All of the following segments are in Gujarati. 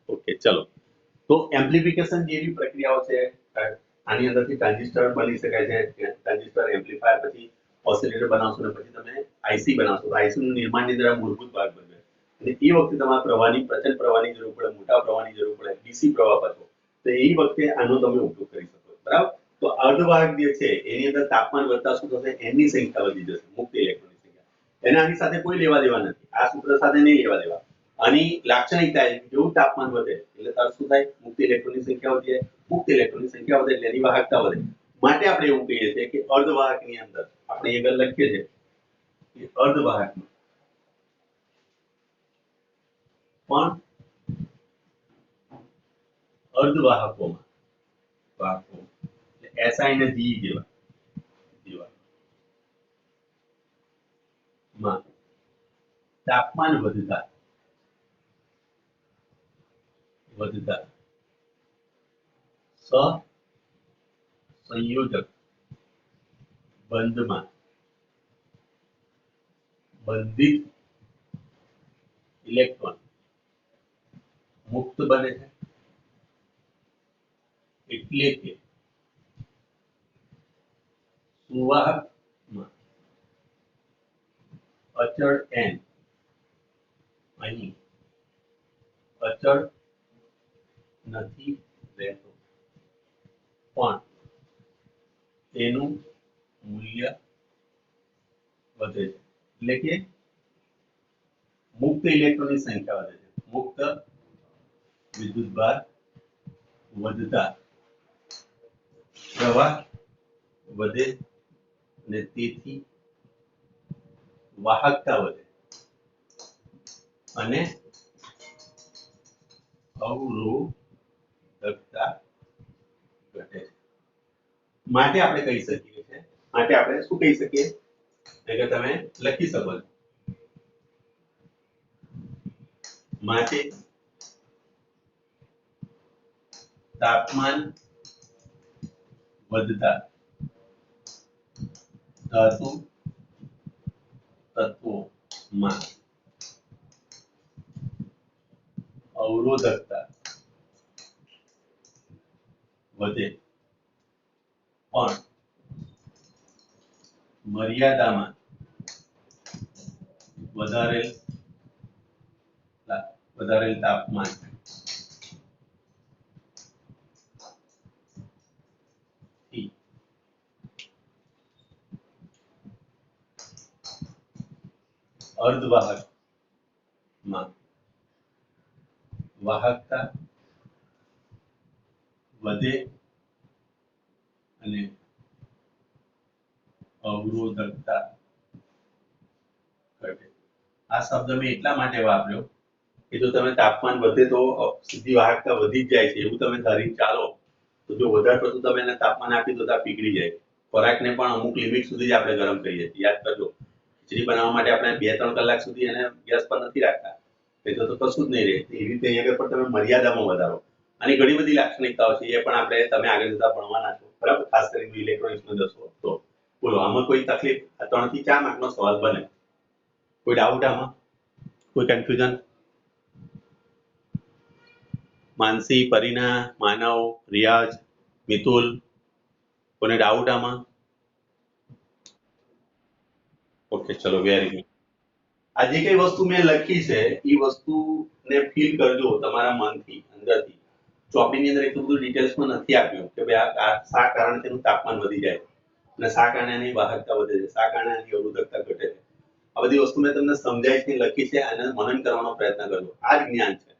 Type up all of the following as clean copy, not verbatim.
ઓકે ચલો, તો એમ્પ્લીફિકેશન જેવી પ્રક્રિયાઓ છે. આની અંદરથી ટ્રાન્ઝિસ્ટર બની શકાય છે, ટ્રાન્ઝિસ્ટર એમ્પ્લીફાયર, પછી ઓસિલેટર બનાવશો ને પછી તમે આઈસી બનાવશો. તો આઈસી નું નિર્માણની અંદર આ મૂળભૂત ભાગ બને અને એ વખતે તમારે પ્રવાહની પ્રચંડ પ્રવાહની જરૂર પડે, મોટા પ્રવાહની જરૂર પડે, ડીસી પ્રવાહ પાછો. તો એ વખતે આનો તમે ઉપયોગ કરી શકો છો. બરાબર. તો અર્ધવાહક જે છે એની અંદર તાપમાન વધતા શું થશે, એની સંખ્યા વધી જશે, મુક્ત ઇલેક્ટ્રોનની સંખ્યા. એને આની સાથે કોઈ લેવા દેવા નથી, આ સૂત્ર સાથે નહીં લેવા દેવા. આની લાક્ષણિકતા જેવું તાપમાન વધે એટલે તરત શું થાય, મુક્ત ઇલેક્ટ્રોનની સંખ્યા વધે. મુક્ત ઇલેક્ટ્રોનની સંખ્યા વધે એટલે એની વાહકતા વધે. માટે આપણે એવું કહીએ છીએ કે અર્ધવાહકની અંદર આપણે આગળ લખીએ છીએ કે અર્ધવાહકમાં પણ અર્ધવાહકોમાં વાહકો એસઆઈ અને જી જેવા માં તાપમાન વધતા સહસંયોજક બંધમાં બંધિત ઇલેક્ટ્રોન મુક્ત બને છે. એટલે કે સુવાહકમાં અચળ n અહીં અચળ નથી રહેતો, પણ તેનું મૂલ્ય વધે છે. એટલે કે મુક્ત ઇલેક્ટ્રોનની સંખ્યા વધે છે, મુક્ત વિદ્યુતભાર વધતા પ્રવાહ વધે અને તેથી વાહકતા વધે અને અવરોધકતા ઘટે છે. માટે આપણે કહી શકીએ છીએ, માટે આપણે શું કહી શકીએ કે તમે લખી શકો છો. માટે તાપમાન વધતા ધાતુ તત્વોમાં અવરોધકતા વધે, પણ મર્યાદામાં વધારેલ તાપમાન થી અર્ધવાહકમાં વાહકતા વધે અને અવરોધકતા ઘટે. આ શબ્દ મેં એટલા માટે વાપર્યો કે જો તમે તાપમાન વધે તો સીધી વાહકતા વધી જ જાય છે એવું તમે ધારી ચાલો, તો જો વધારે પડતું તમે એને તાપમાન આપી દો તો પીગળી જાય. ખોરાકને પણ અમુક લિમિટ સુધી જ આપણે ગરમ કરીએ છીએ, યાદ કરજો. ખીચડી બનાવવા માટે આપણે 2-3 કલાક સુધી એને ગેસ પર નથી રાખતા, એ તો કશું જ નહીં રહે. એવી રીતે અહીંયા પણ તમે મર્યાદામાં વધારો. આની ઘણી બધી લાક્ષણિકતાઓ છે, એ પણ આપણે તમે આગળ જતા ભણવાના છો. બરાબર. ખાસ કરીને ઇલેક્ટ્રોનિક્સનો દસો તો બોલો, આમાં કોઈ તકલીફ? 3 થી 4 માર્કનો સવાલ બને. કોઈ ડાઉટ આમાં? કોઈ કન્ફ્યુઝન? માનસી, પરીના, માનવ, રિયાઝ, મિતુલ, કોને ડાઉટ આમાં? ઓકે ચલો, વેરી ગુડ. આ જે કઈ વસ્તુ મેં લખી છે એ વસ્તુને ફીલ કરજો તમારા મનથી, અંદરથી. ચોપડીની અંદર એટલું બધું ડિટેલ્સમાં નથી આપ્યું કે ભાઈ આ શા કારણે તેનું તાપમાન વધી જાય અને શા કારણે એની વાહકતા વધે છે, શા કારણે એની અવરોધકતા ઘટે છે. આ બધી વસ્તુ મેં તમને સમજાય છે, લખી છે, અને મનન કરવાનો પ્રયત્ન કરજો. આ જ જ્ઞાન છે.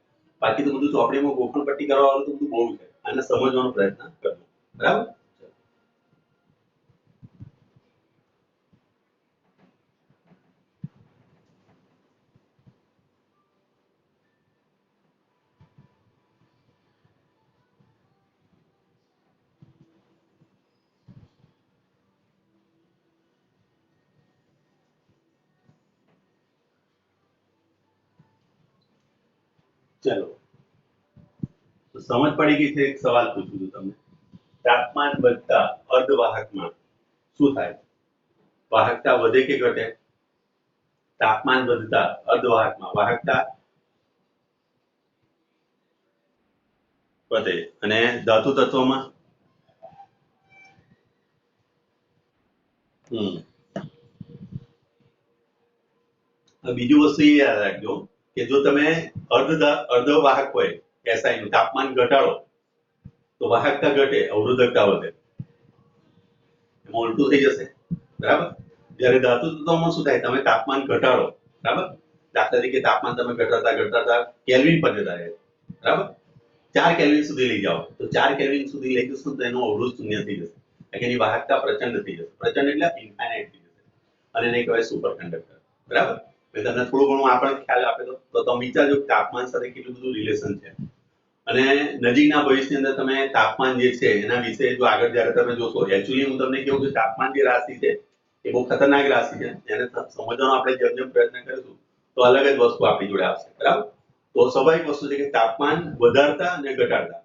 બાકી તો બધું ચોપડીમાં ગોખણ પટ્ટી કરવા વાળું તો બધું બહુ છે. આને સમજવાનો પ્રયત્ન કરજો. બરાબર. ચલો, તો સમજ પડી ગઈ છે. એક સવાલ પૂછું છું તમને. તાપમાન વધતા અર્ધવાહકમાં શું થાય? વાહકતા વધે કે ઘટે? તાપમાન વધતા અર્ધવાહકમાં વાહકતા વધે. અને ધાતુ તત્વમાં બીજું વસ્તુ એ યાદ રાખજો કે જો તમે અર્ધવાહક હોય એસઆઈ નું તાપમાન ઘટાડો તો વાહકતા ઘટે, અવરોધકતા વધે. એમાં ઉલટું થઈ જશે, બરાબર. જ્યારે ધાતુ તત્વમાં શું થાય, તમે તાપમાન ઘટાડો, બરાબર. દાખલા તરીકે તાપમાન તમે ઘટાડતા ઘટાડતા કેલ્વિન પર જતા રહે, બરાબર. 4 કેલ્વિન સુધી લઈ જાઓ તો 4 કેલ્વિન સુધી લઈ જશો તો એનો અવરોધ શૂન્ય થઈ જશે, એની વાહકતા પ્રચંડ થઈ જશે. પ્રચંડ એટલે ઇન્ફાઇનાઇટ થઈ જશે, અને એને કહેવાય સુપર કંડક્ટર, બરાબર. મેં તમને થોડું ઘણું આ પણ ખ્યાલ આપ્યો તો તમે વિચારજો કે તાપમાન સાથે કેટલું બધું રિલેશન છે. અને નજીકના ભવિષ્યની અંદર તમે તાપમાન જે છે એના વિશે જો આગળ જ્યારે તમે જોશો, એકચ્યુઅલી હું તમને કહું કે તાપમાન જે રાશિ છે એ બહુ ખતરનાક રાશિ છે. એને સમજવાનો આપણે જેમ જેમ પ્રયત્ન કરીશું તો અલગ જ વસ્તુ આપણી જોડે આવશે, બરાબર. તો સ્વાભાવિક વસ્તુ છે કે તાપમાન વધારતા અને ઘટાડતા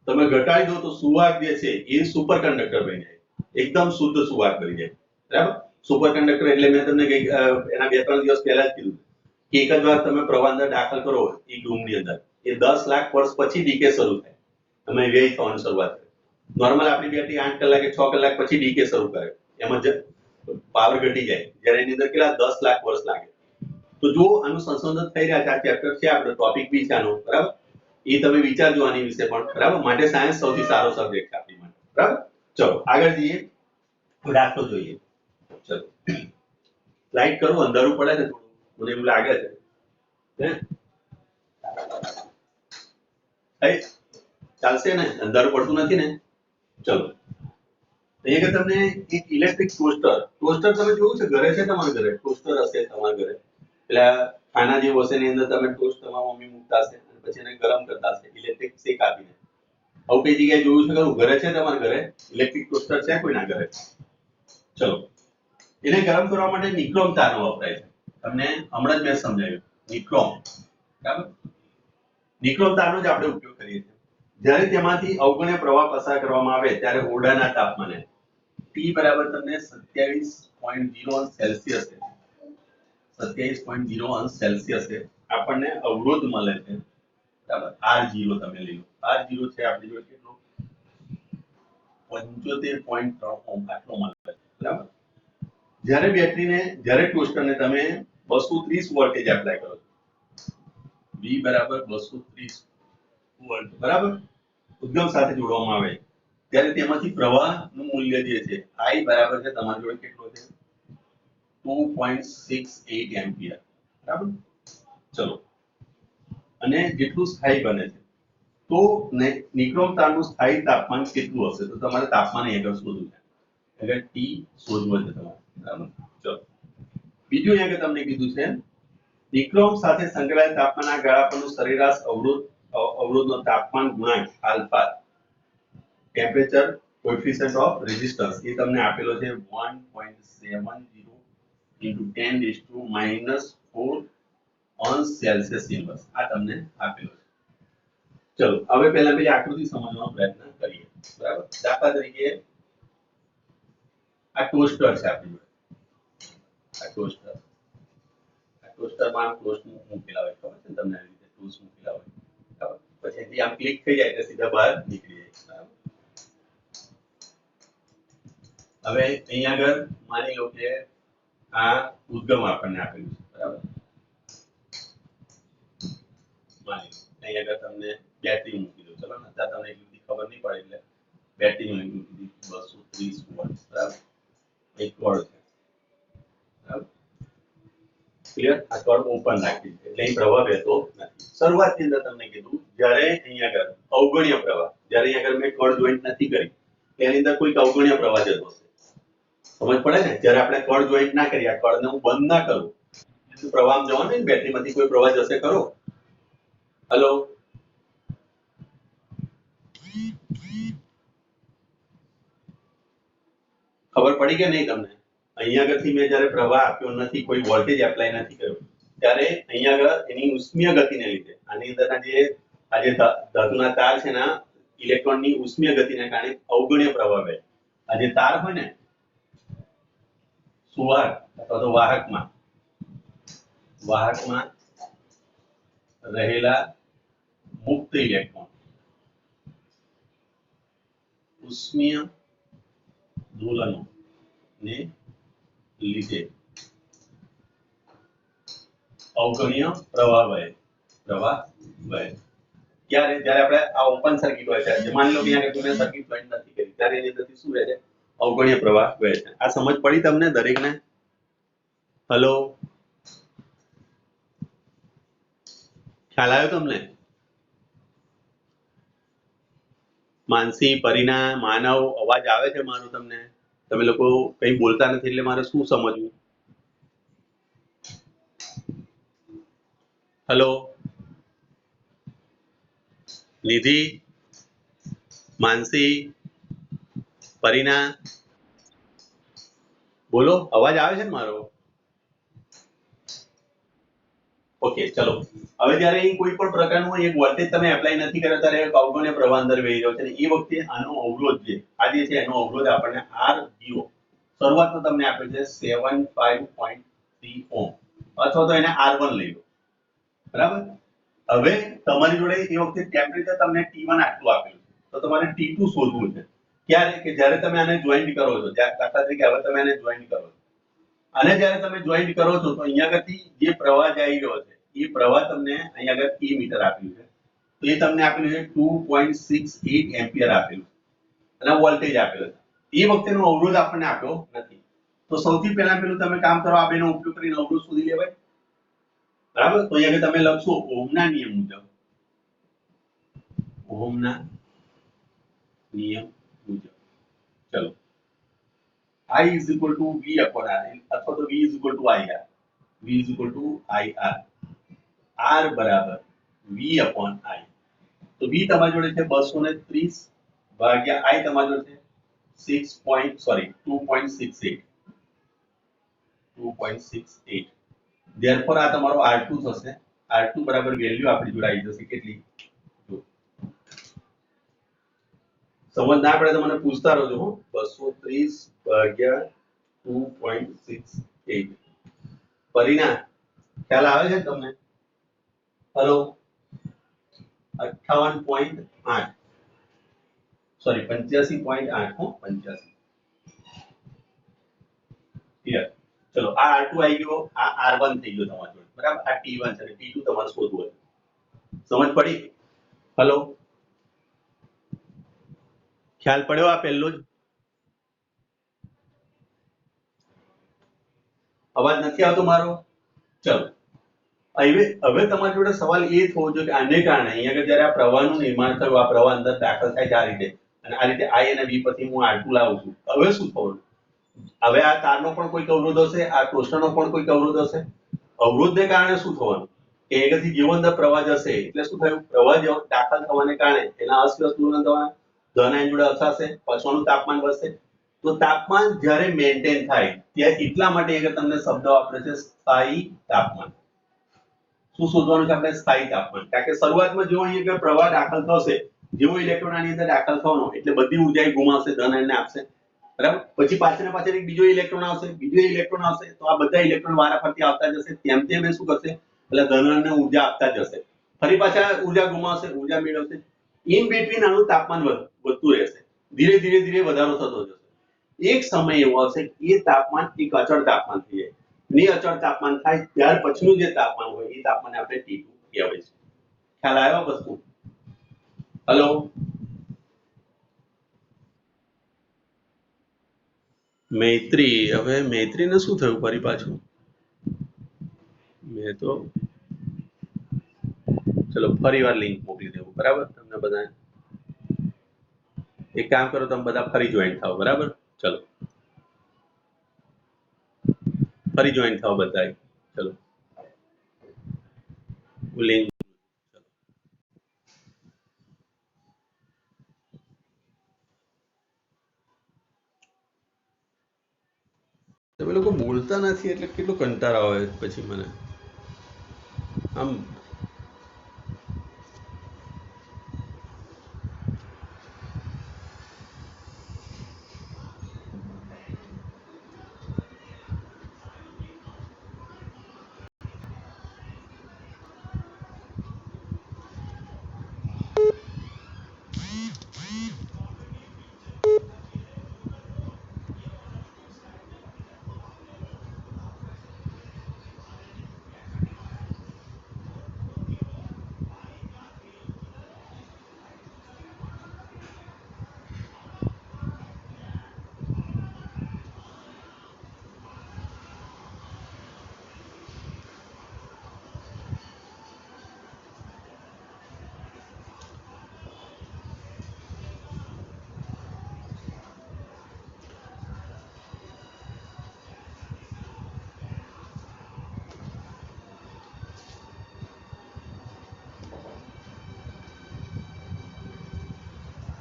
તમે ઘટાડી દો તો સુવાહક જે છે એ સુપર કંડક્ટર બની જાય, એકદમ શુદ્ધ સુવાહક બની જાય, બરાબર. સુપર કંડક્ટર એટલે મેં તમને એના 2-3 દિવસ પહેલા જ કીધું કે એક જ વાર તમે પ્રવાહ અંદર દાખલ કરો એક રૂમની અંદર, એ 10 લાખ વર્ષ પછી ડીકે શરૂ થાય, તમે વ્યય થવાની શરૂઆત કરે. નોર્મલ આપણી બેટરી 8 કલાકે 6 કલાક પછી ડીકે શરૂ કરે, એમાં પાવર ઘટી જાય, જ્યારે એની અંદર કેટલા 10 લાખ વર્ષ લાગે. તો જો આનું સંશોધન થઈ રહ્યા છે, આ ચેપ્ટર છે આપણો, ટોપિક બી છે આનો, બરાબર. એ તમે વિચારજો આની વિશે પણ, બરાબર. માટે સાયન્સ સૌથી સારો સબ્જેક્ટ છે આપણી માટે, બરાબર. ચલો આગળ જઈએ, દાખલો જોઈએ. ચલો લાઈટ કરું, અંધારું પડે ને થોડું, મને એવું લાગે છે. ચાલશે ને, અંધારું પડતું નથી ને? ચલો અહીંયા તમને એક ઇલેક્ટ્રિક ટોસ્ટર તમે જોયું છે ઘરે? છે તમારા ઘરે ટોસ્ટર? હશે તમારા ઘરે. પેલા ખાના જેવું હશે, એની અંદર તમે ટોસ્ટ તમારા મમ્મી મૂકતા હશે અને પછી એને ગરમ કરતા હશે ઇલેક્ટ્રિક શેક આપીને. આવું કઈ જગ્યાએ જોયું છે ખરું? ઘરે છે તમારા ઘરે ઇલેક્ટ્રિક ટોસ્ટર? છે કોઈના ઘરે? ચલો, એને ગરમ કરવા માટે નિક્રોમ તારનો વપરાય છે. તમને હમણાં જ મેં સમજાવ્યું, નિક્રોમ, બરાબર. નિક્રોમ તારનો જ આપણે ઉપયોગ કરીએ છીએ. જ્યારે તેમાંથી અવગણ્ય પ્રવાહ પસાર કરવામાં આવે ત્યારે ઓરડાના તાપમાને T બરાબર તમને 27.0 અંશ સેલ્સિયસ છે, 27.0 અંશ સેલ્સિયસ છે, આપણને અવરોધ મળે છે, બરાબર. R0 તમે લઈ લો, R0 છે આપણી જોડે કેટલો? 75.3 ઓહ્મ આટલો મળે છે, બરાબર. જ્યારે ટોસ્ટરને તમે 230 વોલ્ટેજ એપ્લાય કરો, V બરાબર 230 વોલ્ટ, બરાબર, ઉદ્ગમ સાથે જોડવામાં આવે ત્યારે તેમાંથી પ્રવાહનું મૂલ્ય જે છે I બરાબર છે તમારી જોડે કેટલો છે? 2.68 એમ્પિયર, બરાબર. ચલો, અને જેટલું સ્થાયી બને છે તો નિક્રોમ તારનું સ્થાયી તાપમાન કેટલું હશે? તો તમારે તાપમાન અહીંયા આગળ શોધવું છે, એટલે T શોધવું છે તમારે, બરાબર. ચલો, બીજું અહીંયા આગળ તમને કીધું છે નિક્રોમ સાથે સંકળાયેલ તાપમાનના ગાળા પરનું સરેરાશ અવરોધનો તાપમાન ગુણાંક alpha, temperature coefficient of resistance, એ તમને આપેલો છે 1.70 into 10⁻⁴ અંશ સેલ્સિયસ ઇન્વર્સ, આ તમને આપેલો છે. ચલો હવે પહેલા પેલી આકૃતિ સમજવાનો પ્રયત્ન કરીએ, બરાબર. દાખલા તરીકે આ ટોસ્ટર છે આપણી જોડે, આ ટોસ્ટરમાં ટોસ્ટ મૂકેલા હોય, ખબર છે તમને? આવી રીતે ટોસ્ટ મૂકેલા હોય, બરાબર. પછી આમ ક્લિક થઈ જાય એટલે સીધા બહાર નીકળી જાય, બરાબર. હવે અહીંયા આગળ માની લો કે આ ઉદ્ગમ આપણને આપેલું છે, બરાબર. માની લો અહીંયા આગળ તમને બેટરી મૂકી દો, ચલો ને, ત્યાં તમને એટલી ખબર નહીં પડે એટલે બેટરી મૂકી દીધી 230 વોલ્ટ, બરાબર. એક કોર્ડ છે, બરાબર. ક્લિયર? આ કોર્ડ ઓપન રાખી એટલે અહીં પ્રવાહ વહેતો નથી. શરૂઆતની અંદર તમને કીધું જ્યારે અહીંયા આગળ અવગણ્ય પ્રવાહ, જ્યારે અહીંયા આગળ મેં કળ જોઈન્ટ નથી કરી તેની અંદર કોઈક અવગણ્ય પ્રવાહ જતો હશે, સમજ પડે ને? જ્યારે આપણે કળ જોઈન્ટ ના કરીએ, આ કળને હું બંધ ના કરું, પ્રવાહ જવાનો ને બેટરીમાંથી કોઈ પ્રવાહ જશે ખરો? હલો, ખબર પડી કે નહીં તમને? અહીંયા આગળથી મેં જ્યારે પ્રવાહ આપ્યો નથી, કોઈ વોલ્ટેજ એપ્લાય નથી કર્યો, ત્યારે અહીંયા આગળ એની ઉષ્મીય ગતિને લીધે આની અંદરના જે ધાતુના તાર છે એના ઇલેક્ટ્રોનની ઉષ્મીય ગતિને કારણે અવગણ્ય પ્રવાહ વહે. આ જે તાર હોય ને સુવાહક અથવા તો વાહકમાં રહેલા મુક્ત ઇલેક્ટ્રોન, ઉષ્મીય દોલનો ને લીધે અવગણીય પ્રવાહ વહે ક્યારે જ્યારે આપણે આ ઓપન સર્કિટ હોય છે માની લો કે અહીંયા તમે સર્કિટ જોઈન્ટ નથી કરી ત્યારે એની અંદરથી શું રહે છે અવગણીય પ્રવાહ વહે છે આ સમજ પડી તમને દરેકને હલો ખ્યાલ આવ્યો તમને માનસી પરીના માનવ અવાજ આવે છે મારો તમને તમે લોકો કઈ બોલતા નથી એટલે મારે શું સમજવું હલો નિધિ માનસી પરીના બોલો અવાજ આવે છે ને મારો ઓકે ચલો હવે જ્યારે અહીં કોઈ પણ પ્રકારનું એક વોલ્ટેજ તમે એપ્લાય નથી કર્યો ત્યારે અવગણ્ય પ્રવાહ અંદર વહી રહ્યો છે એ વખતે આનો અવરોધ છે આ જે છે એનો અવરોધ આપણને R0 શરૂઆતમાં તમને આપે છે 75.3 ઓહ્મ અથવા તો એને R1 લઈ લો બરાબર હવે તમારી જોડે એ વખતે ટેમ્પરેચર તમને T1 આટલું આપેલું છે તો તમારે T2 શોધવું છે ક્યારે કે જ્યારે તમે આને જોઈન્ટ કરો છો દાખલા તરીકે હવે તમે આને જોઈન્ટ કરો છો અને જ્યારે તમે જોઈન્ટ કરો છો તો અહીંયા આગળથી જે પ્રવાહ જઈ રહ્યો છે એ પ્રવાહ તમને અહીંયા આગળ E મીટર આપ્યું છે તો એ તમને આપેલું છે 2.68 એમ્પિયર આપેલું અને વોલ્ટેજ આપેલો છે એ વખતેનો અવરોધ આપણને આપ્યો નથી તો સૌથી પહેલા પેલું તમે કામ કરો આ બેનો ઉપયોગ કરીને અવરોધ શોધી લેવાય બરાબર તો અહીંયા તમે લખશો ઓહમના નિયમ મુજબ ઓહમના નિયમ મુજબ ચલો I is equal to V upon R અથવા તો V is equal to IR V is equal to IR R બરાબર V upon I તો V તમારી જોડે છે 230 ભાગ્યા I તમારી જોડે છે 2.68 therefore આ તમારો R2 થશે R2 બરાબર વેલ્યુ આપણી જોડે આવી જશે કેટલી સમજ ના પડે તો મને પૂછતા રહેજો હું 230 ભાગ્યા 2.68 પરિણામ ખ્યાલ આવે છે તમને હેલો 58.8 સોરી 85.8 હો 85 ક્લિયર ચલો આ R2 આવી ગયો આ R1 થઈ ગયો તમારો જોડે બરાબર આ T1 છે T2 તમારે શોધવું છે સમજ પડી હેલો ખ્યાલ પડ્યો આ પહેલો જ અવાજ નથી આવતો મારો ચલો હવે તમારી જોડે સવાલ એ થવો જોઈએ કે આને કારણે અહીંયા આગળ જ્યારે આ પ્રવાહનું નિર્માણ થયું આ પ્રવાહ અંદર દાખલ થાય છે આ રીતે અને આ રીતે I અને V પછી હું R2 લાવું છું હવે શું થવાનું હવે આ તારનો પણ કોઈક અવરોધ હશે આ ટોસ્ટરનો પણ કોઈક અવરોધ હશે અવરોધને કારણે શું થવાનું કે અહીંયાથી જેવો અંદર પ્રવાહ જશે એટલે શું થયું પ્રવાહ દાખલ થવાને કારણે એના અસ્વસ્થ દૂર થવાના ધન આયન જોડે અથડાશે પાછળનું તાપમાન વધશે તો તાપમાન જ્યારે મેન્ટેન થાય ત્યાં એટલા માટે એક તમને શબ્દ વાપરે છે સ્થાયી તાપમાન શું શોધવાનું છે આપણે સ્થાયી તાપમાન કારણ કે શરૂઆતમાં જેવો અહીંયા પ્રવાહ દાખલ થશે જેવો ઇલેક્ટ્રોન આની અંદર દાખલ થવાનો એટલે બધી ઉર્જા ગુમાવશે ધન આયનને આપશે બરાબર પછી પાછળ એક બીજો ઇલેક્ટ્રોન આવશે બીજો ઇલેક્ટ્રોન આવશે તો આ બધા ઇલેક્ટ્રોન વારાફરતી આવતા જશે તેમ તેમ એ શું કરશે એટલે ધન આયનને ઉર્જા આપતા જશે ફરી પાછા ઉર્જા ગુમાવશે ઉર્જા મેળવશે ઇન બિટવીન આનું તાપમાન વધતું રહેશે ધીરે ધીરે ધીરે વધારો થતો જશે એક સમય એવો આવશે કે એ તાપમાન એક અચળ તાપમાન થઈ જાય ને અચળ તાપમાન થાય ત્યાર પછીનું જે તાપમાન હોય એ તાપમાન આપણે T2 કહેવાય છે ખ્યાલ આવ્યો વસ્તુ હેલો મૈત્રી હવે મૈત્રીને શું થયું ફરી પાછું મેં તો ચલો ફરી વાર લિંક મોકલી દેવું બરાબર તમને બધા એક કામ કરો તમે બધા ફરી જોઈન થાઓ બરાબર ચલો ફરી જોઈન થાઓ બધા ચલો લિંક તમે લોકો બોલતા નથી એટલે કેટલું કંટાળો આવે પછી મને આમ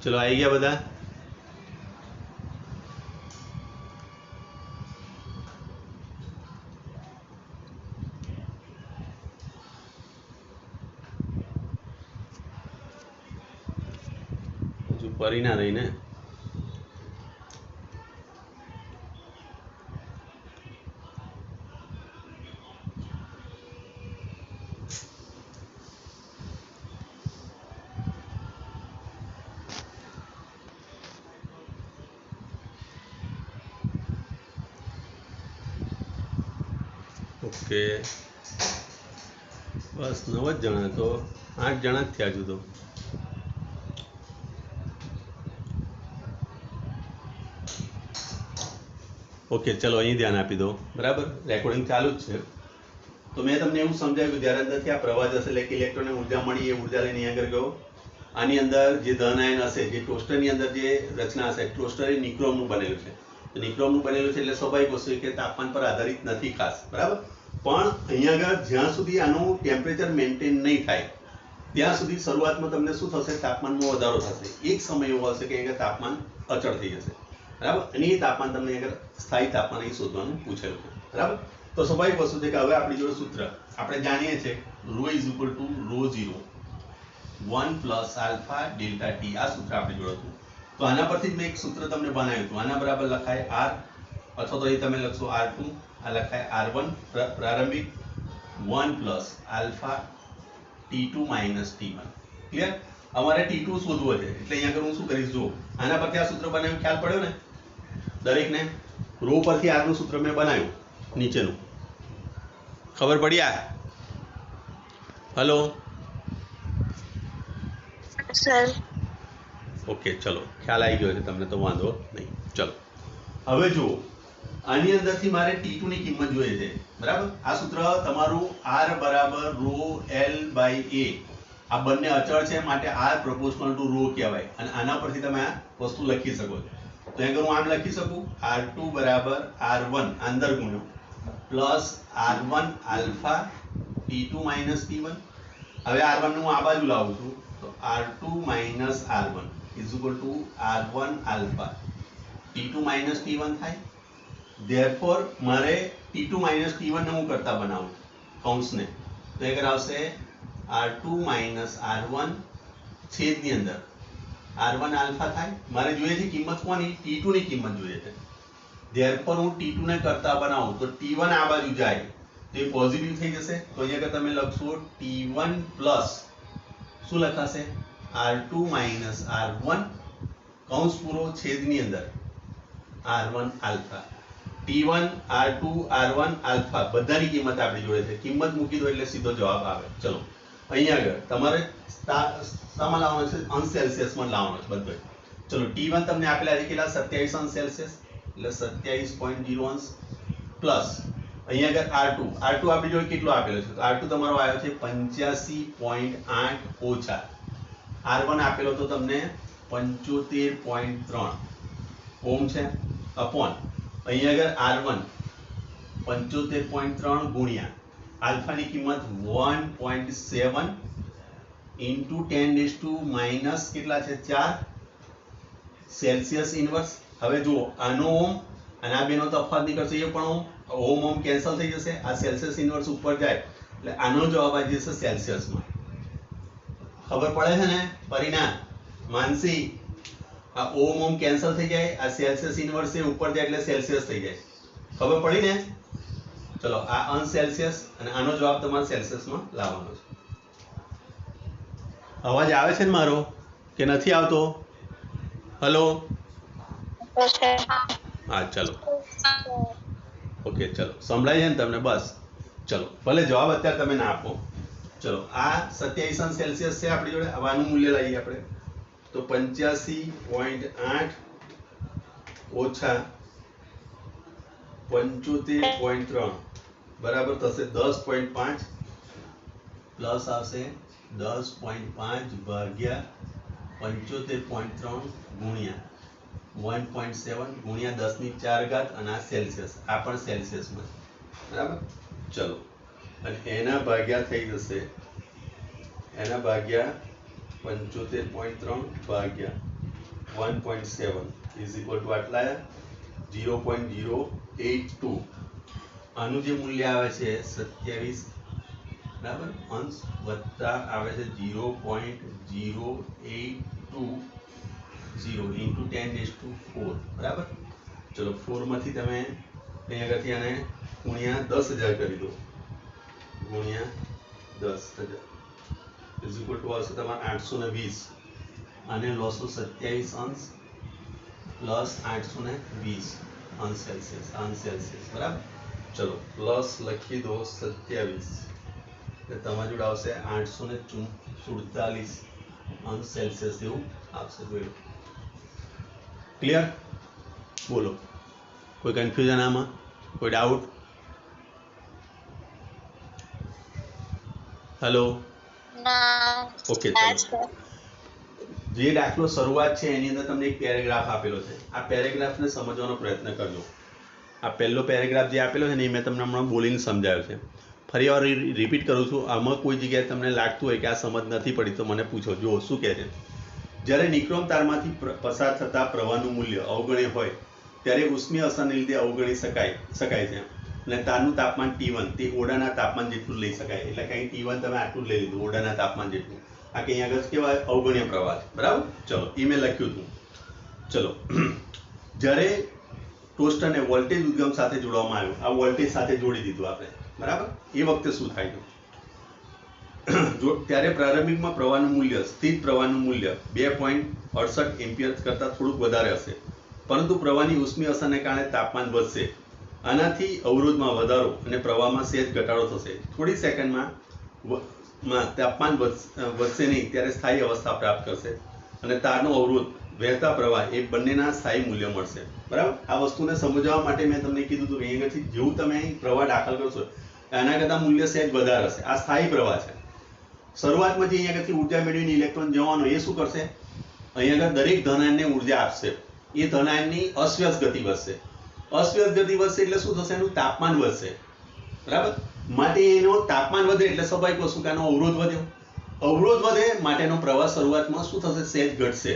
चलो आई गया बता। हजू परी ना रही ने। ओके बस 9 ज जना तो 8 जना ज थया हजू तो। ओके चलो अहीं ध्यान आपी दो बराबर। रेकॉर्डिंग चालू ज छे। तो मैं तमने एवं समझाव्युं कि ज्यारे अंदरथी आ प्रवाह जशे એટલે કે ઇલેક્ટ્રોનને ઊર્જા મળી એ ઊર્જા લઈને અહીં આગળ ગયો। આની અંદર જે ધન આયન હશે જે ટોસ્ટરની અંદર જે રચના હશે ટોસ્ટર એ નિક્રોમનું બનેલું છે। તો નિક્રોમનું બનેલું છે એટલે સ્વાભાવિક વસ્તુ છે કે તાપમાન પર આધારિત નથી ખાસ બરાબર। પણ અહીંયા આગળ જ્યાં સુધી આનું ટેમ્પરેચર મેન્ટેન નહીં થાય ત્યાં સુધી શરૂઆતમાં તમને શું થશે તાપમાનમાં વધારો થશે। એક સમય એવો હશે કે અહીંયા તાપમાન અચળ થઈ જશે બરાબર। અને એ તાપમાન તમને આગળ સ્થાયી તાપમાન અહીં શોધવાનું પૂછેલું છે બરાબર। तो स्वाभाविक वस्तु है कि हवे आपणी जोड़े सूत्र आपणे जाणीए छे rho is equal to rho 0 1 plus alpha delta T आ सूत्र आपणे जोड़े हतुं। तो आना परथी मैं एक सूत्र तमने बनाव्युं हतुं। आना बराबर लखाय r अथवा तो अहीं तमे लखशो r2 आ लखाय r1 प्रारंभिक 1 plus alpha t2 minus t1 clear. अमारे t2 शोधवो छे એટલે અહીંયા આગળ હું શું કરીશ જો આના પરથી આ सूत्र બનાવ્યું ખ્યાલ પડ્યો ને દરેકને। રો પરથી r નું सूत्र મેં બનાવ્યું नीचेનું खबर पड़ी आ। हेलो सर ओके चलो ख्याल आई गयो छे तमने तो वांधो नहीं। चलो हवे जो आनी अंदरथी मारे t2 ની કિંમત જોઈએ છે બરાબર। આ સૂત્ર તમારું r બરાબર રો l બાય a આ બંને અચળ છે માટે r પ્રોપોર્શનલ ટુ રો કહેવાય અને આના પરથી તમે આ વસ્તુ લખી શકો છો। તો અહીંયા હું આમ લખી શકું r2 બરાબર r1 અંદર ગુણ્યો plus r1 alpha t2 minus t1। હવે r1 નું આ બાજુ લાવું છું તો r2 minus r1 is equal to r1 alpha t2 minus t1 થાય। ધેરફોર મારે t2 માઈનસ t1 ને હું કરતા બનાવું કૌંસને તો એ કરાવશે r2 માઈનસ r1 છેદની અંદર r1 अल्फा થાય। મારે જોઈએ છે કિંમત કોની t2 ની કિંમત જોઈએ છે। Therefore હું t2 ને કરતા બનાવું તો t1 આ બાજુ જાય તો એ પોઝિટિવ થઈ જશે। તો અહીંયા કે તમે લખશો t1 પ્લસ શું લખાશે r2 માઈનસ r1 કૌંસ પૂરો છેદની અંદર r1 alpha t1 r2 r1 alpha બધાની કિંમત આપણી જોડે છે। કિંમત મૂકી દો એટલે સીધો જવાબ આવે। ચલો અહીંયા આગળ તમારે સામા લાવવાનો છે અંશ સેલ્સિયસમાં લાવવાનો છે બધો। ચલો t1 તમને આપેલા છે કેટલા 27 અંશ સેલ્સિયસ એટલે 27.0 અંશ પ્લસ અહીંયા આગળ r2 આપણી જોડે કેટલો આપેલો છે તો r2 તમારો આવ્યો છે 85.8 ઓછા r1 આપેલો તો તમને 75.3 ઓમ છે અપોન અહીંયા આગળ r1 75.3 ગુણ્યા આલ્ફાની કિંમત 1.7 ઇન્ટુ 10 માઇનસ કેટલા છે 4 સેલ્સિયસ ઇનવર્સ। હવે જુઓ આનો ઓમ અને આ બેનો તફાવત નીકળશે એ પણ ઓમ ઓમ કેન્સલ થઈ જશે। આ સેલ્સિયસ ઇનવર્સ ઉપર જાય એટલે આનો જવાબ આવી જશે સેલ્સિયસમાં। ખબર પડે છે ને પરિણામ માનસી આ ઓમ ઓમ કેન્સલ થઈ જાય આ સેલ્સિયસ ઇનવર્સ એ ઉપર જાય એટલે સેલ્સિયસ થઈ જાય। ખબર પડી ને। ચલો આ અંશ સેલ્સિયસ અને આનો જવાબ તમારે સેલ્સિયસમાં લાવવાનો છે। અવાજ આવે છે ને મારો કે નથી આવતો? हेलो हाँ चलो ओके चलो संभळाय छे ने तमने बस। चलो भले जवाब अत्यारे तमे ना आपो। चलो आ 27 अंश सेल्सियस छे आपणी जोडे। હવે આનું મૂલ્ય લઈએ આપણે તો 85.8 ઓછા 75.3 બરાબર થશે 10.5 પ્લસ આવશે 10.5 ભાગ્યા 75.3 गुणिया 1.7 गुणिया 10 ની 4 ઘાત અને આ સેલ્સિયસ આ પણ સેલ્સિયસ માં બરાબર। ચલો અને એના ભાગ્યા થઈ જશે એના ભાગ્યા 75.3 ભાગ્યા 1.7 ઇઝ ઇક્વલ ટુ આટલા 0.082 આનું જે મૂલ્ય આવે છે 27 બરાબર અંશ વત્તા આવે છે 0.0820 ઇન્ટુ 10⁴ બરાબર. ચલો 4 માંથી તમે અહીં આગળથી આને ગુણ્યા 10,000 કરી દો, ગુણ્યા 10,000 ઇઝ ઇક્વલ ટુ આવશે તમારે 820 આને લોસો 27 અંશ પ્લસ 820 અંશ સેલ્સિયસ બરાબર. ચલો પ્લસ લખી દો 27 એટલે તમારી જોડે આવશે 847 અંશ સેલ્સિયસ જેવું આવશે. જોઈ લો. ક્લિયર? બોલો, કોઈ કન્ફ્યુઝન આમાં, કોઈ ડાઉટ? હેલો? ઓકે, ચલો. જે દાખલો શરૂઆત છે એની અંદર તમને એક પેરેગ્રાફ આપેલો છે. આ પેરેગ્રાફને સમજવાનો પ્રયત્ન કરજો. આ પહેલો પેરેગ્રાફ જે આપેલો છે ને એ મેં તમને હમણાં બોલીને સમજાવ્યો છે. ફરી વાર રિપીટ કરું છું. આમાં કોઈ જગ્યાએ તમને લાગતું હોય કે આ સમજ નથી પડી તો મને પૂછો. જુઓ શું કહે છે. જ્યારે નિક્રોમ તારમાંથી પસાર થતા પ્રવાહનું મૂલ્ય અવગણ્ય હોય ત્યારે ઉષ્મીય અસરને લીધે અવગણી શકાય છે અને તારનું તાપમાન T1 તે ઓરડાના તાપમાન જેટલું લઈ શકાય. એટલે કે અહીં T1 તમે આટલું લઈ લીધું, ઓરડાના તાપમાન જેટલું. આ કે અહીંયા આગળ કેવા અવગણ્ય પ્રવાહ છે બરાબર. ચલો એ મેં લખ્યું હતું. ચલો જ્યારે ટોસ્ટરને વોલ્ટેજ ઉદ્ગમ સાથે જોડવામાં આવ્યું, આ વોલ્ટેજ સાથે જોડી દીધું આપણે બરાબર. એ વખતે શું થાય છે ત્યારે પ્રારંભિકમાં પ્રવાહનું મૂલ્ય સ્થિર પ્રવાહનું મૂલ્ય 2.68 એમ્પિયર કરતાં થોડુંક વધારે હશે, પરંતુ પ્રવાહની ઉષ્મીય અસરને કારણે તાપમાન વધશે. આનાથી અવરોધમાં વધારો અને પ્રવાહમાં સહેજ ઘટાડો થશે. થોડી સેકન્ડમાં તાપમાન વધશે નહીં ત્યારે સ્થાયી અવસ્થા પ્રાપ્ત કરશે અને તારનો અવરોધ, વહેતા પ્રવાહ એ બંનેના સ્થાયી મૂલ્ય મળશે બરાબર. આ વસ્તુને સમજવા માટે મેં તમને કીધું હતું કે અહીંયાથી જેવું તમે પ્રવાહ દાખલ કરશો એના કરતાં મૂલ્ય સહેજ વધારે હશે. આ સ્થાયી પ્રવાહ છે. શરૂઆતમાં જે અહીંયા આગળથી ઉર્જા મેળવીને ઇલેક્ટ્રોન જવાનો એ શું કરશે, અહીંયા આગળ દરેક ધનાયનને ઉર્જા આપશે. એ ધનાયનની અસ્વ્યસ્ત ગતિ વધશે. અસ્વ્યસ્ત ગતિ વધશે એટલે શું થશે, એનું તાપમાન વધશે બરાબર. માટે એનું તાપમાન વધે એટલે સ્વાભાવિક વસ્તુ કે આનો અવરોધ વધ્યો. અવરોધ વધે માટેનો પ્રવાહ શરૂઆતમાં શું થશે, સહેજ ઘટશે.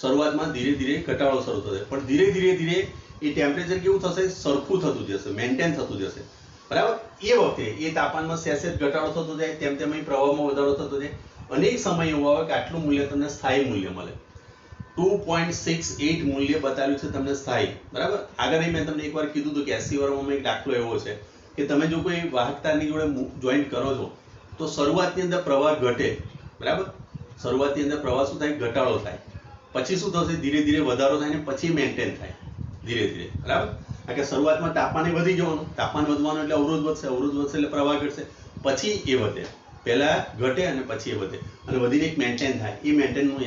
શરૂઆતમાં ધીરે ધીરે ઘટાડો શરૂ થશે, પણ ધીરે ધીરે એ ટેમ્પરેચર કેવું થશે, સરખું થતું જશે, મેન્ટેન થતું જશે બરાબર. એ વખતે એ તાપમાનમાં સહેજ ઘટાડો થતો જાય, તેમ તેમ અહીં પ્રવાહમાં વધારો થતો જાય. અનેક સમય એવો આવે કે આટલું મૂલ્ય તમને સ્થાયી મૂલ્ય મળે. 2.68 મૂલ્ય બતાવ્યું છે તમને સ્થાયી બરાબર. આગળ મેં તમને એકવાર કીધું હતું કે 80 વાળામાં એક દાખલો એવો છે કે તમે જો કોઈ વાહકતાની જોડે જોઈન્ટ કરો છો તો શરૂઆતની અંદર પ્રવાહ ઘટે બરાબર. શરૂઆતની અંદર પ્રવાહ શું થાય, ઘટાડો થાય. પછી શું થશે, ધીરે ધીરે વધારો થાય ને પછી મેન્ટેન થાય ધીરે ધીરે બરાબર. કારણ કે શરૂઆતમાં તાપમાન વધી જવાનું, તાપમાન વધવાનું એટલે અવરોધ વધશે, અવરોધ વધશે એટલે પ્રવાહ ઘટશે, પછી એ વધે. પહેલા ઘટે અને પછી એ વધે અને વધીને એક મેન્ટેન થાય. એ મેન્ટેનનું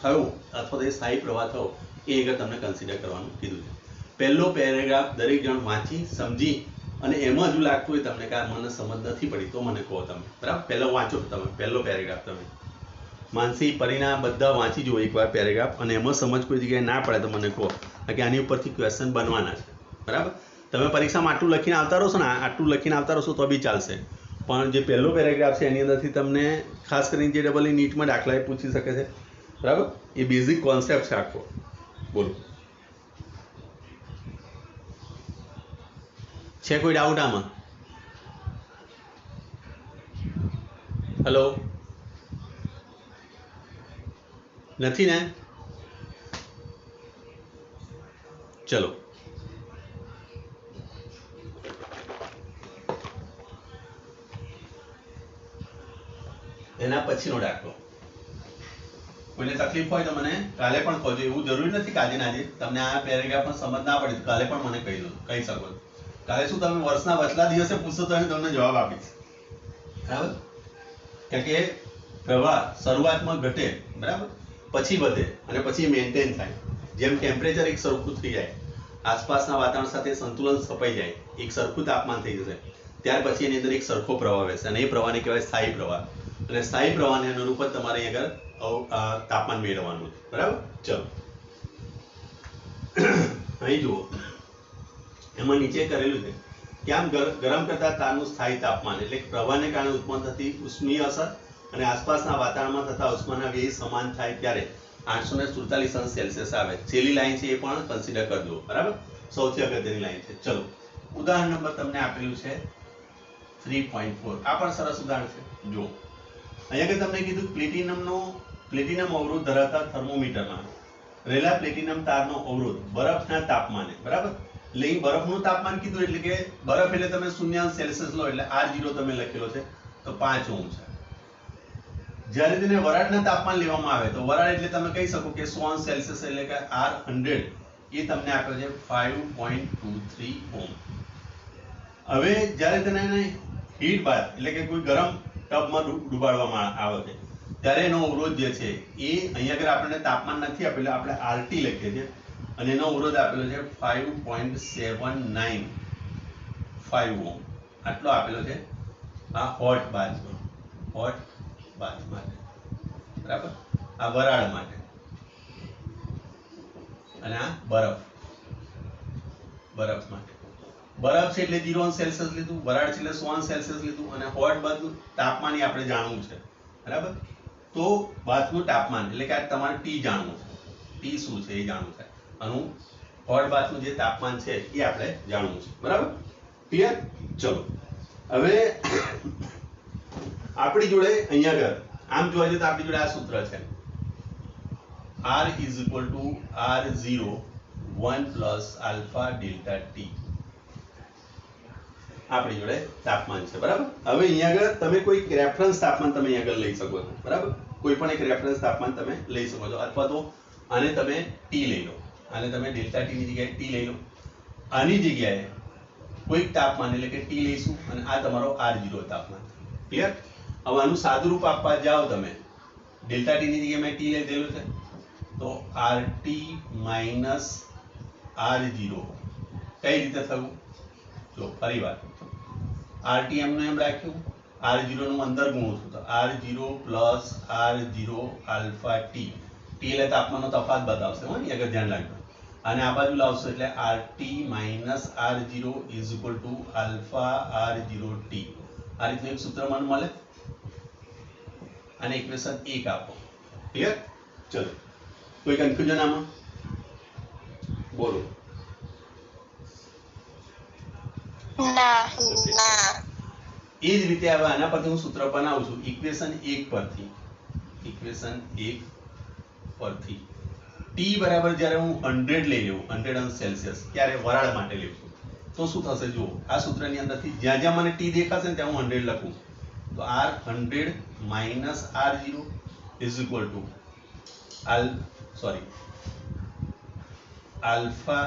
થયું અથવા તો એ સ્થાયી પ્રવાહ થયો એ આગળ તમને કન્સિડર કરવાનું કીધું છે. પહેલો પેરેગ્રાફ દરેક જણ વાંચી સમજી અને એમાં જો લાગતું હોય તમને કે આ મને સમજ નથી પડી તો મને કહો તમે બરાબર. પહેલો વાંચો તમે, પહેલો પેરેગ્રાફ તમે માનસી, પરિણામ બધા વાંચી જુઓ એકવાર પેરેગ્રાફ, અને એમાં સમજ કોઈ જગ્યાએ ના પડે તો મને કહો, કે આની ઉપરથી ક્વેશ્ચન બનવાના છે બરાબર. તમે પરીક્ષામાં આટલું લખીને આવતા રહશો ને, આટલું લખીને આવતા રહશો તો બી ચાલશે, પણ જે પહેલો પેરેગ્રાફ છે એની અંદરથી તમને ખાસ કરીને જે ડબલ નીટમાં દાખલા એ પૂછી શકે છે બરાબર. એ બેઝિક કોન્સેપ્ટ છે આખો. બોલો, છે કોઈ ડાઉટ આમાં? હેલો, નથી ને? ચલો એના પછીનો દાખલો. કોઈને તકલીફ હોય તો મને કાલે પણ કહેજો. એવું જરૂરી નથી કે આજે ને આજે તમને આ પેરેગ્રાફમાં સમજ ના પડી તો કાલે પણ મને કહી શકો. કાલે શું તમે વર્ષના વચલા દિવસે પૂછશો તો તમને જવાબ આપીશ બરાબર. કારણ કે પ્રવાહ શરૂઆતમાં ઘટે બરાબર, પછી વધે અને પછી મેન્ટેન થાય. જેમ ટેમ્પરેચર એક સરખું થઈ જાય, આસપાસના વાતાવરણ સાથે સંતુલન સ્થપાઈ જાય, એક સરખું તાપમાન થઈ જશે, ત્યાર પછી એની અંદર એક સરખો પ્રવાહ વહેશે અને એ પ્રવાહને કહેવાય સ્થાયી પ્રવાહ. અને સ્થાયી પ્રવાહને અનુરૂપ જ તમારે આગળ તાપમાન મેળવવાનું છે બરાબર. ચલો અહીં જુઓ, એમાં નીચે કરેલું છે કે આમ ગરમ કરતા તારનું સ્થાયી તાપમાન એટલે પ્રવાહને કારણે ઉત્પન્ન થતી ઉષ્મીય અસર અને આસપાસના વાતાવરણમાં થતા ઉષ્માના વ્યય સમાન થાય ત્યારે 847 અંશ સેલ્સિયસ આવે. છેલ્લી લાઈન છે એ પણ કન્સિડર કરજો, બરાબર? સૌથી અગત્યની લાઈન છે. ચલો, ઉદાહરણ નંબર તમને આપેલું છે 3.4. આ પણ સરસ ઉદાહરણ છે. જો અહીંયા કે તમને કીધું પ્લેટિનમ અવરોધ ધરાવતા થર્મોમીટરમાં રહેલા પ્લેટિનમ તારનો અવરોધ બરફના તાપમાને, બરાબર? એટલે અહીં બરફનું તાપમાન કીધું એટલે કે બરફ એટલે તમે 0 સેલ્સિયસ લો એટલે R0 તમે લખેલો છે તો 5 ઓહ્મ છે. જ્યારે તેને વરાળના તાપમાન લેવામાં આવે તો વરાળ એટલે તમે કહી શકો કે 100 સેલ્સિયસ એટલે કે R100 એ તમને આપ્યો છે 5.23 ઓહ્મ. હવે જ્યારે તેને હીટ બાથ એટલે કે કોઈ ગરમ ટબમાં ડુબાડવામાં આવે છે ત્યારે એનો અવરોધ જે છે એ અહીંયા આગળ આપણને તાપમાન નથી આપેલું, આપણે RT લખીએ છીએ અને એનો અવરોધ આપેલો છે 5.795 ઓહ્મ. આટલો આપેલો છે આ હોટ બાથ માટે, બરાબર? આ વરાળ માટે અને આ બરફ માટે. બરફ છે એટલે 0 સેલ્સિયસ લીધું, વરાળ છે એટલે 100 સેલ્સિયસ લીધું અને હોટ બાથનું તાપમાન એ આપણે જાણવું છે, બરાબર? તો બાથનું તાપમાન એટલે કે આ તમારે ટી જાણવું છે. ટી શું છે એ જાણવું છે. આનું હોટ બાથનું જે તાપમાન છે એ આપણે જાણવું છે, બરાબર? ક્લિયર? ચલો, હવે આપણી જોડે અહીંયા આગળ આમ જોવા જઈએ તો આપણી જોડે આ સૂત્ર છે R is equal to R0 1 plus alpha delta T. આપણી જોડે તાપમાન છે, બરાબર? હવે અહીંયા આગળ તમે કોઈ રેફરન્સ તાપમાન તમે અહીંયા આગળ લઈ શકો છો, બરાબર? કોઈ પણ એક રેફરન્સ તાપમાન તમે લઈ શકો છો અથવા તો આને તમે T લઈ લો, આને તમે ડેલ્ટા T ની જગ્યાએ T લઈ લો. આની જગ્યાએ કોઈક તાપમાન એટલે કે T લઈશું અને આ તમારો R0 તાપમાન. ક્લિયર? હવે આનું સાદું રૂપ આપવા જાઓ તમે, ડેલ્ટા T ની જગ્યાએ મેં T લઈ દેલું છે તો RT માઇનસ R0 કઈ રીતે થયું? જો ફરીવાર RT એમનું એમ રાખ્યું, R0 નું અંદર ગુણું છું તો R0 plus R0 alpha T. T એટલે તાપમાનનો તફાવત બતાવશે, હો ને, આગળ ધ્યાન રાખજો. અને આ બાજુ લાવશો એટલે RT minus R0 is equal to alpha R0 T. આ રીતનું એક સૂત્ર મને મળે અને ઇક્વેશન 1 આપો. ક્લિયર? ચલો, કોઈ કન્ફ્યુઝન આમાં? બોલો. ના. એ જ રીતે હવે આના પરથી હું સૂત્ર બનાવું છું ઇક્વેશન 1 પરથી. T બરાબર જ્યારે હું 100 લઈ લઉં, 100 અંશ સેલ્સિયસ, ત્યારે વરાળ માટે લઉં છું તો શું થશે? જુઓ, આ સૂત્રની અંદરથી જ્યાં જ્યાં મને T દેખાશે ને ત્યાં હું 100 લખું તો R100 minus R0 is equal to alpha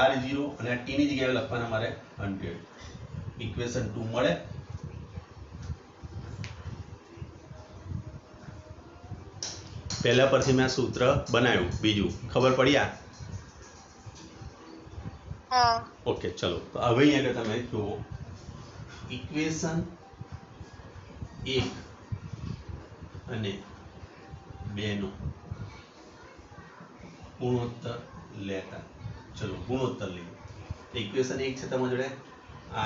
R0 અને T ની જગ્યાએ લખવાના મારે 100. ઇક્વેશન 2 મળે. પહેલા પરથી મેં સૂત્ર બનાવ્યું, બીજું ખબર પડી? ઓકે, ચલો. તો હવે અહીંયા તમે જુઓ ઇક્વેશન 1 અને 2 નો ગુણોત્તર લેતા. ચલો, ગુણોત્તર લઈએ. ઇક્વેશન 1 છે તમારી જોડે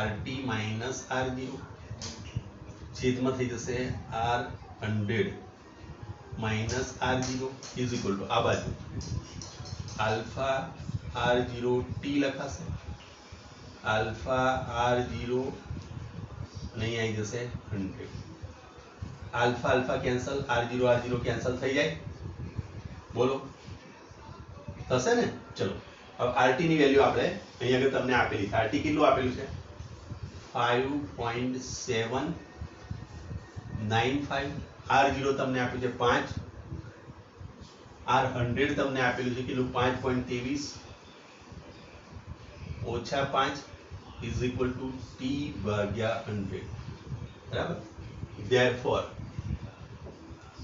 RT માઇનસ R0 છેદમાં થઈ જશે R100 minus R0 is equal to આ બાજુ આલ્ફા R0 T લખાશે. આલ્ફા R0 નહીં આવી જશે 100. Alpha alpha cancel, R0 cancel થઈ જાય. બોલો, થશે ને? ચલો, હવે RT ની વેલ્યુ આપણે અહીંયા આગળ તમને આપેલી છે. RT કેટલું આપેલું છે? 5.795. R0 તમને આપ્યું છે 5. R100 તમને આપેલું છે કેટલું? 5.23 ઓછા 5 ઇઝ ઇક્વલ ટુ T ભાગ્યા 100. બરાબર? ધેરફોર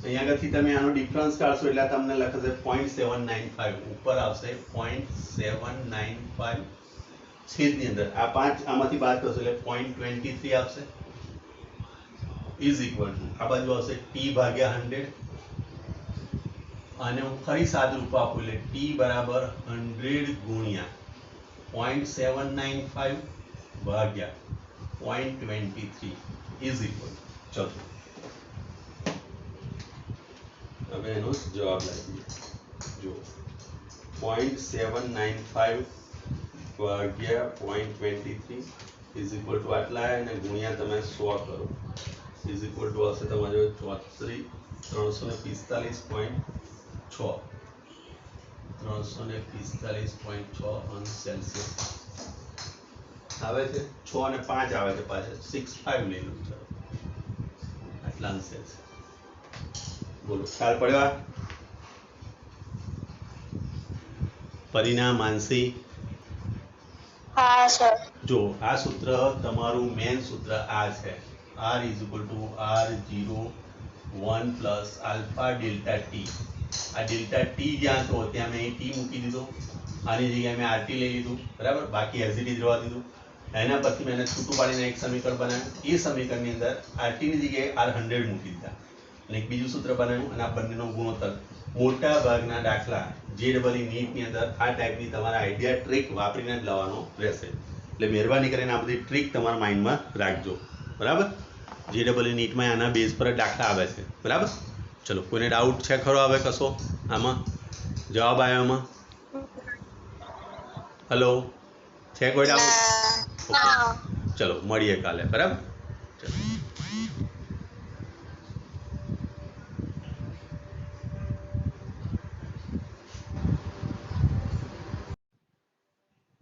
અહીંયા આગળથી તમે આનો ડિફરન્સ કાઢશો એટલે તમને લખશે 0.795. ઉપર આવશે 0.795 છેદની અંદર આ 5 આમાંથી બાદ કરશો એટલે 0.23 આવશે ઇઝ ઇક્વલ ટુ આ બાજુ આવશે T ભાગ્યા 100. અને હું ફરી સાદું રૂપ આપું એટલે T બરાબર 100 ગુણ્યા 0.795 ભાગ્યા 0.23 ઇઝ ઇક્વલ. ચલો, હવે એનો જવાબ લાવીએ જો 0.795 ભાગ્યા 0.23 ઇઝ ઇક્વલ ટુ આટલા અને ગુણ્યા તમે 100 કરો ઇઝ ઇક્વલ ટુ હશે તમારે 345.6 345.6 અંશ સેલ્સિયસ આવે છે 6 અને 5 આવે છે પાછળ 65 લઈ લો ચલો આટલા અંશ સેલ્સિયસ બોલો ખ્યાલ પડ્યો પરિણામ માનસી હા સર જો આ સૂત્ર તમારું મેન સૂત્ર આ છે r is equal to r01 plus alpha delta T આ ડેલ્ટા ટી જ્યાં હતો ત્યાં મેં ટી મૂકી દીધો આની જગ્યાએ મેં આરટી લઈ લીધું બરાબર બાકી એઝ ઇટ ઇઝ રહેવા દીધું એના પછી મેં એને છૂટું પાડીને એક સમીકરણ બનાવ્યું એ સમીકરણની અંદર આરટીની જગ્યાએ r100 મૂકી દીધા અને એક બીજું સૂત્ર બનાવ્યું અને આ બંનેનો ગુણોત્તર મોટા ભાગના દાખલા JEE નીટની અંદર આ ટાઈપની તમારા આઈડિયા ટ્રીક વાપરીને જ લાવવાનો રહેશે એટલે મહેરબાની કરીને આ બધી ટ્રીક તમારા માઇન્ડમાં રાખજો બરાબર JEE નીટમાં આના બેઝ પર જ દાખલા આવે છે બરાબર ચલો કોઈને ડાઉટ છે ખરો આવે કશો આમાં જવાબ આવ્યો આમાં હલો છે કોઈ ડાઉટ ના ચલો મળીએ કાલે બરાબર ચલો